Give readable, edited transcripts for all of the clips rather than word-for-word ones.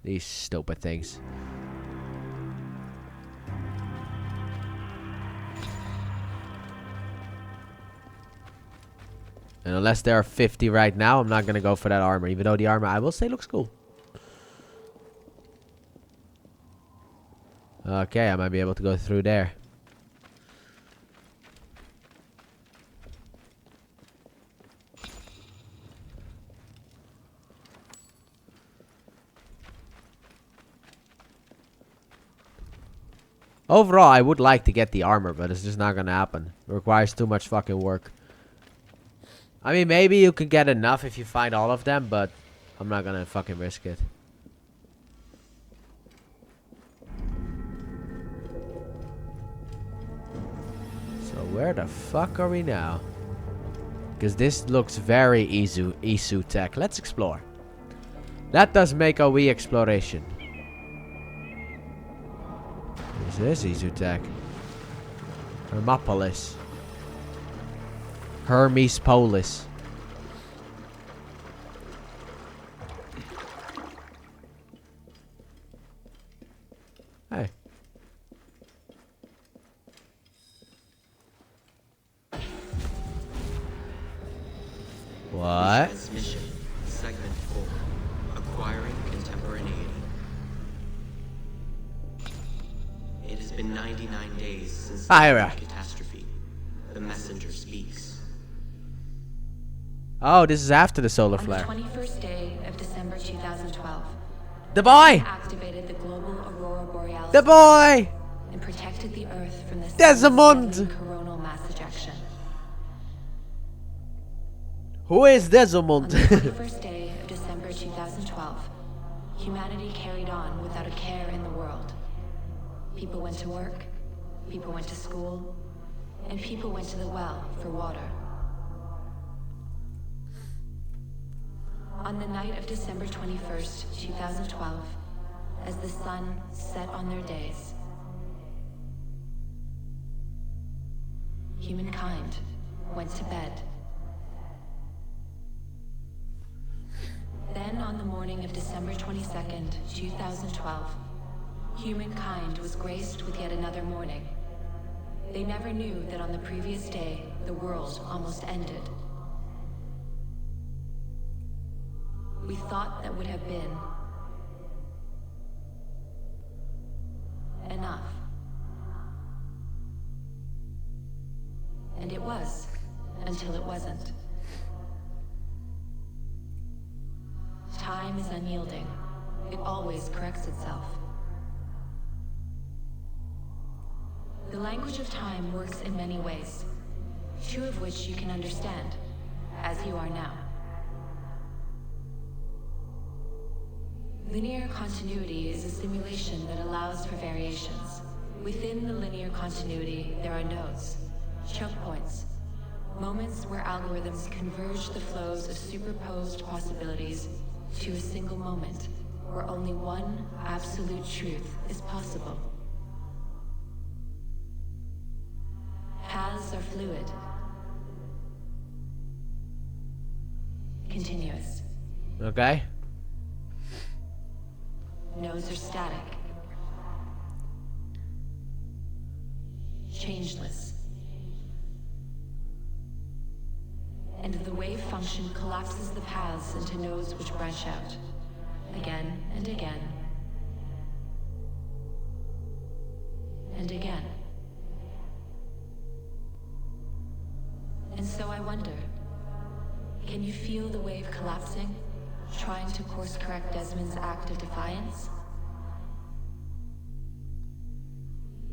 These stupid things. And unless there are 50 right now, I'm not gonna go for that armor. Even though the armor, I will say, looks cool. Okay, I might be able to go through there. Overall, I would like to get the armor, but it's just not gonna happen. It requires too much fucking work. I mean, maybe you can get enough if you find all of them, but I'm not gonna fucking risk it. So where the fuck are we now? Because this looks very Isu tech. Let's explore. That does make a wee exploration. This is Isu tech. Hermopolis. Hermes Polis. Hey. What? Transmission, segment 4, acquiring contemporaneity. It has been 99 days since the catastrophe. The messenger speaks. Oh, this is after the solar flare. On the 21st day of December 2012, the boy activated the global aurora borealis. The boy and protected the Earth from the Desmond coronal mass ejection. Who is Desmond? On the 21st day of December 2012, humanity carried on without a care in the world. People went to work, people went to school, and people went to the well for water. On the night of December 21st, 2012, as the sun set on their days, humankind went to bed. Then on the morning of December 22nd, 2012, humankind was graced with yet another morning. They never knew that on the previous day, the world almost ended. We thought that would have been enough. And it was, until it wasn't. Time is unyielding. It always corrects itself. The language of time works in many ways, two of which you can understand, as you are now. Linear continuity is a simulation that allows for variations. Within the linear continuity, there are nodes, choke points, moments where algorithms converge the flows of superposed possibilities to a single moment, where only one absolute truth is possible. Paths are fluid, continuous. Okay. Nodes are static, changeless. And the wave function collapses the paths into nodes which branch out, again and again, and again. And so I wonder, can you feel the wave collapsing, trying to course correct Desmond's act of defiance?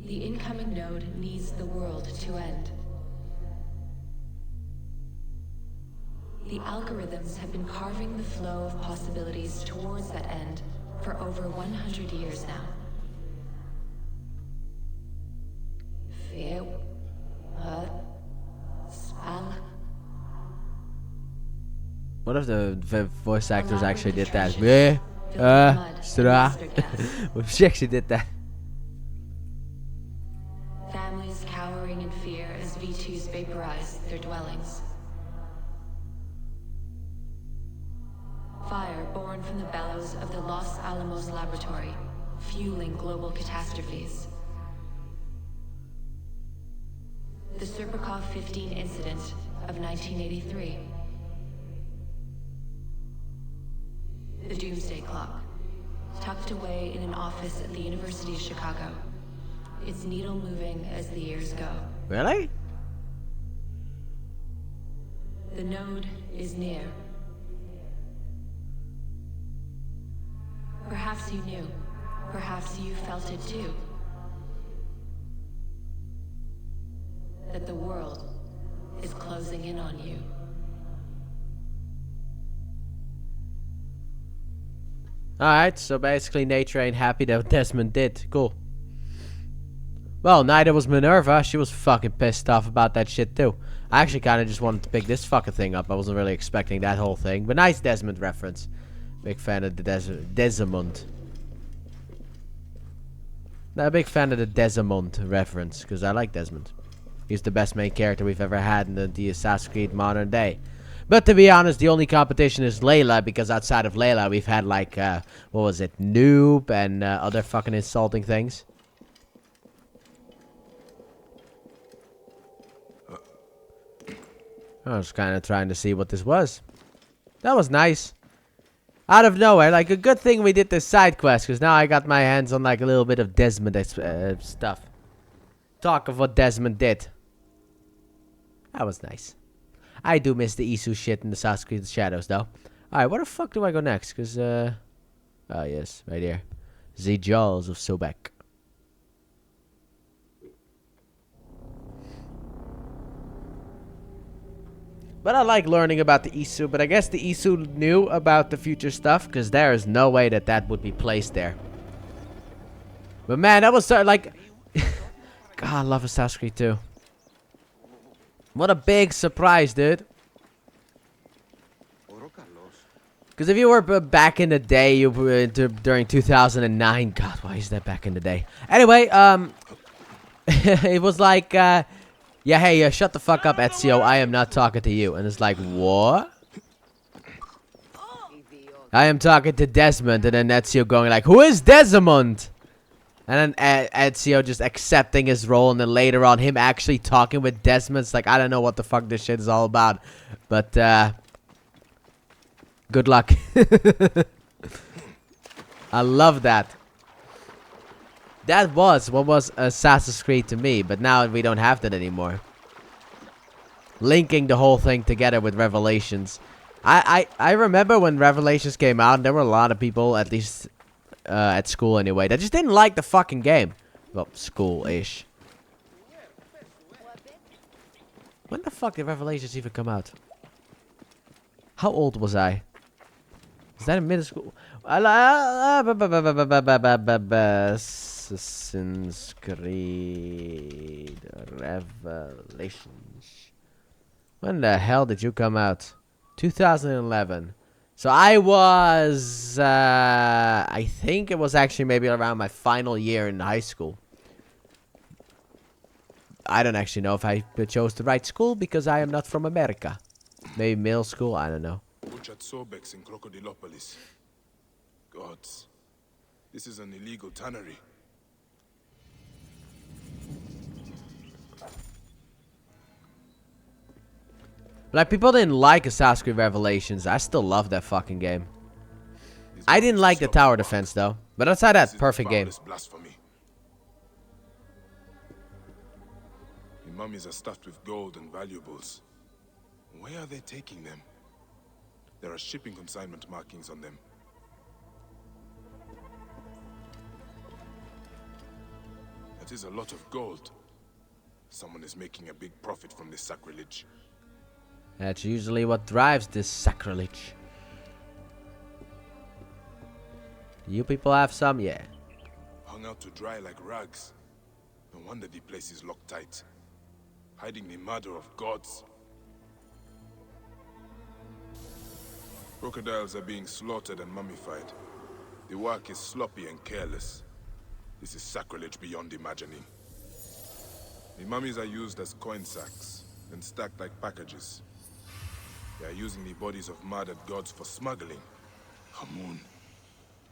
The incoming node needs the world to end. The algorithms have been carving the flow of possibilities towards that end for over 100 years now. What if the voice actors actually did that? What if she actually did that? Families cowering in fear as V2s vaporize their dwellings. Fire born from the bellows of the lost Los Alamos laboratory, fueling global catastrophes. The Serpukov 15 incident of 1983. The Doomsday Clock, tucked away in an office at the University of Chicago. Its needle moving as the years go. Really? The node is near. Perhaps you knew. Perhaps you felt it too. That the world is closing in on you. Alright, so basically nature ain't happy that Desmond did. Cool. Well, neither was Minerva. She was fucking pissed off about that shit too. I actually kind of just wanted to pick this fucking thing up. I wasn't really expecting that whole thing. But nice Desmond reference. Big fan of the Desmond. Not a big fan of the Desmond reference. Because I like Desmond. He's the best main character we've ever had in the Assassin's Creed modern day. But to be honest, the only competition is Layla. Because outside of Layla, we've had like, what was it? Noob and other fucking insulting things. I was kind of trying to see what this was. That was nice. Out of nowhere, like a good thing we did this side quest, because now I got my hands on like a little bit of Desmond stuff. Talk of what Desmond did. That was nice. I do miss the Isu shit in the Assassin's Creed Shadows, though. Alright, where the fuck do I go next? Because, oh yes, right here. The Jaws of Sobek. But I like learning about the Isu, but I guess the Isu knew about the future stuff, because there is no way that that would be placed there. But man, that was so, like... God, I love Assassin's Creed 2. What a big surprise, dude. Because if you were back in the day, you were during 2009... God, why is that back in the day? Anyway, it was like... yeah, hey, shut the fuck up, Ezio. I am not talking to you. And it's like, what? I am talking to Desmond. And then Ezio going like, who is Desmond? And then Ezio just accepting his role. And then later on, him actually talking with Desmond. It's like, I don't know what the fuck this shit is all about. But, good luck. I love that. That was what was Assassin's Creed to me, but now we don't have that anymore. Linking the whole thing together with Revelations. I remember when Revelations came out, and there were a lot of people, at least at school anyway, that just didn't like the fucking game. Well, school-ish. When the fuck did Revelations even come out? How old was I? Is that in middle school? Assassin's Creed Revelations. When the hell did you come out? 2011. So I was, I think it was actually maybe around my final year in high school. I don't actually know if I chose the right school because I am not from America. Maybe middle school, I don't know. At Sobek's in Crocodilopolis. Gods, this is an illegal tannery. Like, people didn't like Assassin's Creed Revelations. I still love that fucking game. I didn't like the tower defense, though. But outside that, perfect game. Blasphemy. The mummies are stuffed with gold and valuables. Where are they taking them? There are shipping consignment markings on them. That is a lot of gold. Someone is making a big profit from this sacrilege. That's usually what drives this sacrilege. You people have some? Yeah. Hung out to dry like rags. No wonder the place is locked tight. Hiding the murder of gods. Crocodiles are being slaughtered and mummified. The work is sloppy and careless. This is sacrilege beyond imagining. The mummies are used as coin sacks and stacked like packages. They are using the bodies of murdered gods for smuggling. Hamun.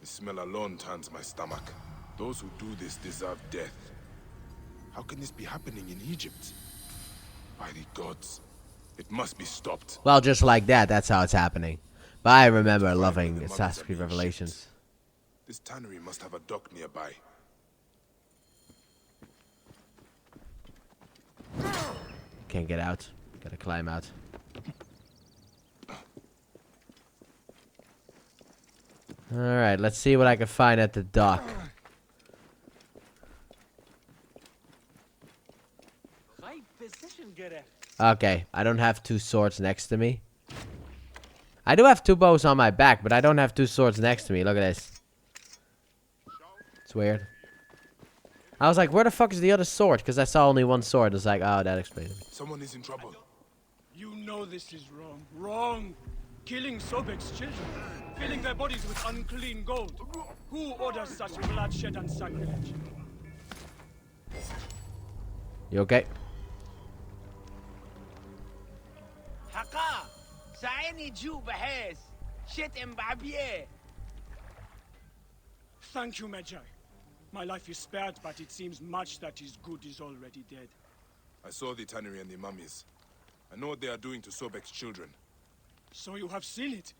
The smell alone turns my stomach. Those who do this deserve death. How can this be happening in Egypt? By the gods, it must be stopped. Well, just like that, that's how it's happening. But I remember Find loving where the mummies Assassin's are Creed being Revelations. shipped. This tannery must have a dock nearby. Can't get out. Gotta climb out. Alright, let's see what I can find at the dock. Okay, I don't have two swords next to me. I do have two bows on my back, but I don't have two swords next to me. Look at this. It's weird. I was like, where the fuck is the other sword? Because I saw only one sword. It's like, oh, that explains it. Someone is in trouble. You know this is wrong. Wrong! Killing Sobek's children, filling their bodies with unclean gold. Who orders such bloodshed and sacrilege? You okay? حقا ساعدني جو بحيث شت بعبيه. Thank you, Magi. My life is spared, but it seems much that is good is already dead. I saw the tannery and the mummies. I know what they are doing to Sobek's children. So you have seen it?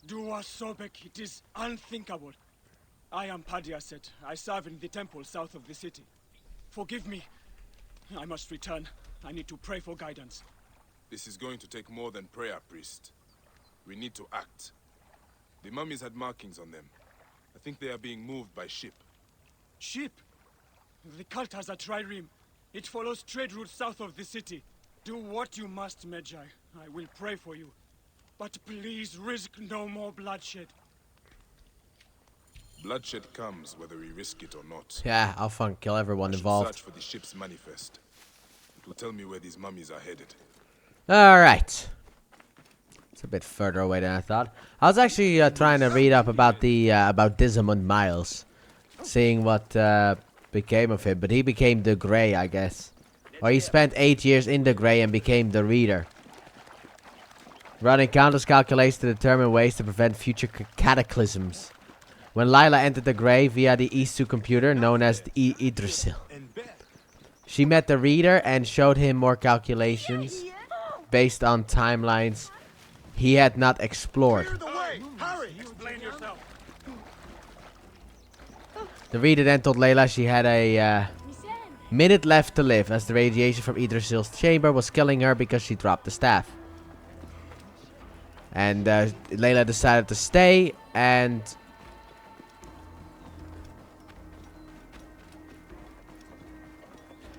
Dua Sobek, it is unthinkable. I am Padiaset. I serve in the temple south of the city. Forgive me. I must return. I need to pray for guidance. This is going to take more than prayer, priest. We need to act. The mummies had markings on them. I think they are being moved by ship. Ship? The cult has a trireme. It follows trade routes south of the city. Do what you must, Magi. I will pray for you. But please risk no more bloodshed. Bloodshed comes whether we risk it or not. Yeah, I'll fucking kill everyone I should involved. search for the ship's manifest. It will tell me where these mummies are headed. Alright. It's a bit further away than I thought. I was actually trying to read up about the about Dismond Miles, seeing what became of him, but he became the Grey, I guess. Or he spent 8 years in the Grey and became the Reader, running countless calculations to determine ways to prevent future cataclysms. When Lila entered the Grey via the Isu computer known as the Idrisil, she met the Reader and showed him more calculations based on timelines he had not explored. Hurry! Explain yourself. The Reader then told Layla she had a minute left to live, as the radiation from Idrisil's chamber was killing her because she dropped the staff. And Layla decided to stay, and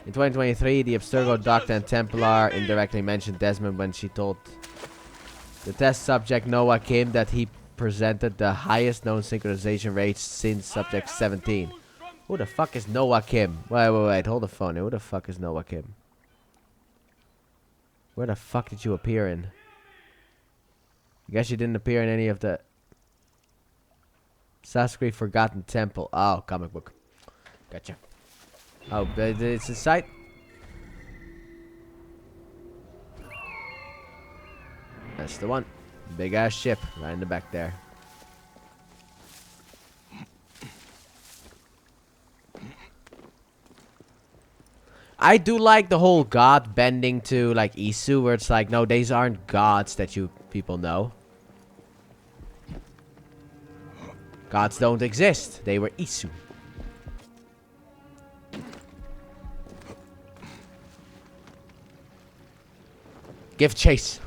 in 2023, the Abstergo Doctor and Templar indirectly mentioned Desmond when she told the test subject Noah Kim that he presented the highest known synchronization rate since subject 17. Who the fuck is Noah Kim? Wait, hold the phone. Who the fuck is Noah Kim? Where the fuck did you appear in? I guess you didn't appear in any of the Assassin's Creed Forgotten Temple. Oh, comic book. Gotcha. Oh, but it's a site. That's the one. Big ass ship right in the back there. I do like the whole god bending to like Isu, where it's like, no, these aren't gods that you people know. Gods don't exist. They were Isu. Give chase.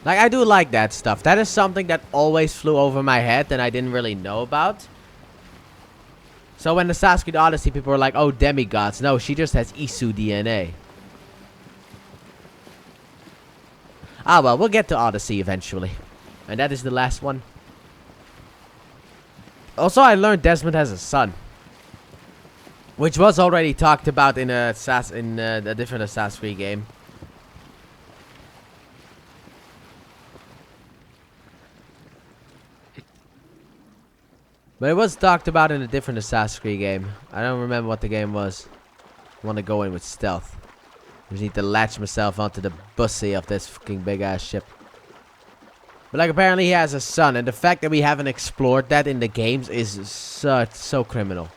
Like, I do like that stuff. That is something that always flew over my head and I didn't really know about. So when the Assassin's Creed Odyssey, people were like, oh, demigods. No, she just has Isu DNA. Ah, well, we'll get to Odyssey eventually. And that is the last one. Also, I learned Desmond has a son, which was already talked about in a different Assassin's Creed game. But it was talked about in a different Assassin's Creed game. I don't remember what the game was. I want to go in with stealth. Just need to latch myself onto the bussy of this fucking big ass ship. But like apparently he has a son, and the fact that we haven't explored that in the games is so criminal.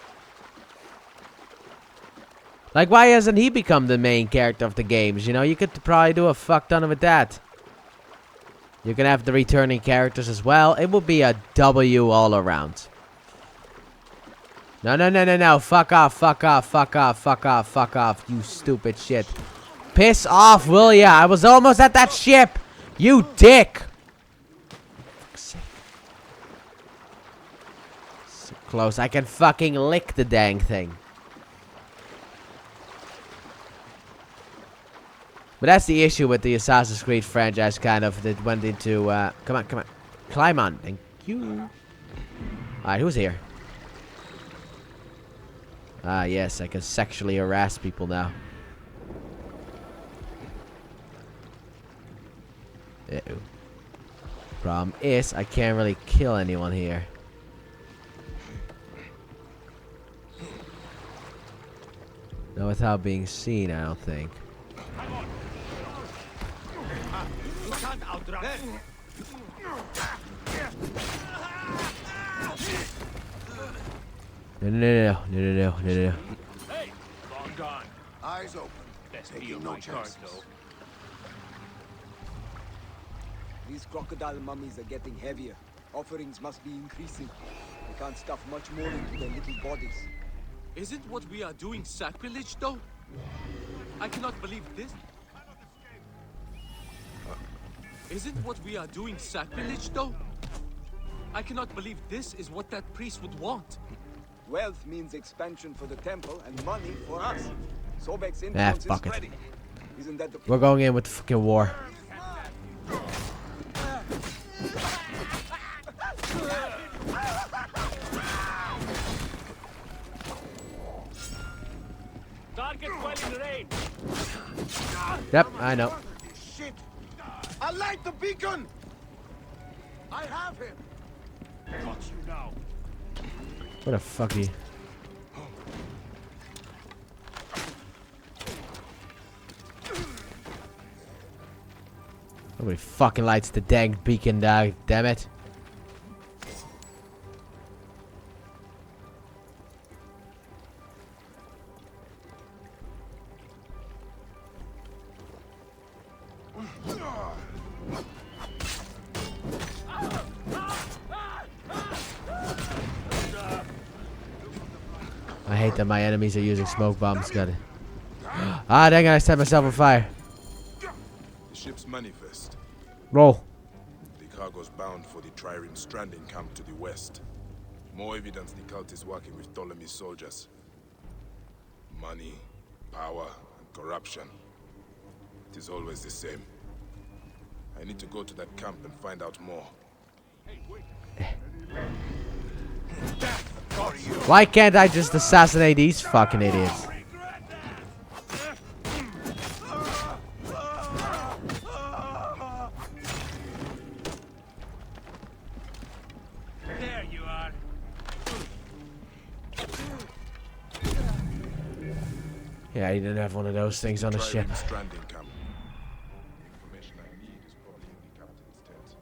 Like why hasn't he become the main character of the games? You know, you could probably do a fuck ton with that. You can have the returning characters as well. It would be a W all around. No, no, no, no, no. Fuck off, fuck off, fuck off, fuck off, fuck off, you stupid shit. Piss off, will ya? I was almost at that ship. You dick. So close. I can fucking lick the dang thing. But that's the issue with the Assassin's Creed franchise, kind of. That went into, come on, come on. Climb on. Thank you. Alright, who's here? Ah, yes, I can sexually harass people now. Uh-oh. Problem is, I can't really kill anyone here. No, without being seen, I don't think. No, no, no, no, no, no, no, no. Hey, long gone. Eyes open. Best Taking deal no my card, chances. though. These crocodile mummies are getting heavier. Offerings must be increasing. We can't stuff much more into their little bodies. Isn't what we are doing sacrilege, though? I cannot believe this. Isn't what we are doing sacrilege, though? I cannot believe this is what that priest would want. Wealth means expansion for the temple and money for us. Sobek's Ah, influence fuck is it. ready. Isn't that the We're going in with fucking war. Target well in range. Yep, I know. Shit! I light the beacon! I have him! Got you now. What a fucky. Nobody fucking lights the dang beacon, dog. Damn it. I hate that my enemies are using smoke bombs. Got it. Ah, dang it, I set myself on fire. The ship's manifest. Roll. The cargo's bound for the Trireme stranding camp to the west. More evidence the cult is working with Ptolemy's soldiers. Money, power, and corruption. It is always the same. I need to go to that camp and find out more. Why can't I just assassinate these fucking idiots? There you are. Yeah, I didn't have one of those things on the ship. Trireme stranding camp. The information I need is probably in the captain's tent.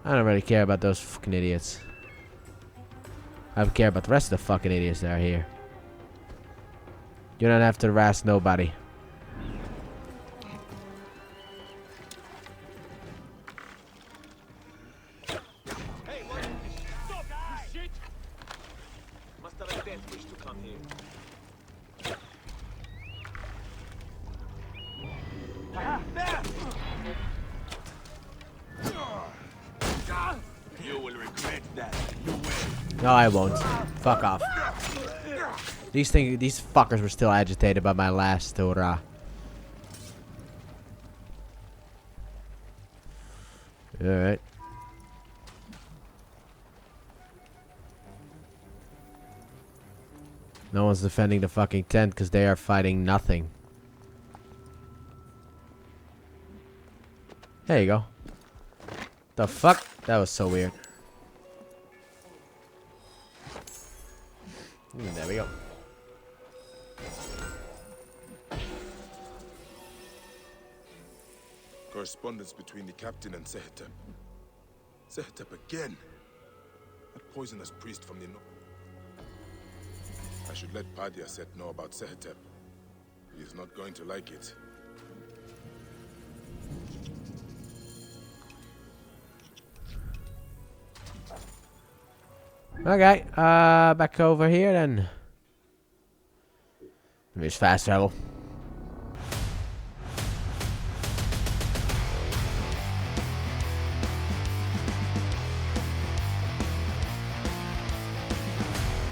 I don't really care about those fucking idiots. I care about the rest of the fucking idiots that are here. You don't have to harass nobody. Hey, what? Stop! You shit! Master Radet wish to come here. You will regret that. You will. No, I won't. Fuck off. These fuckers were still agitated by my last hurrah. Alright. No one's defending the fucking tent because they are fighting nothing. There you go. The fuck? That was so weird. There we go. Correspondence between the captain and Sehetep. Sehetep again. That poisonous priest from the north. I should let Padiaset know about Sehetep. He's not going to like it. Okay, back over here then. Let me just fast travel.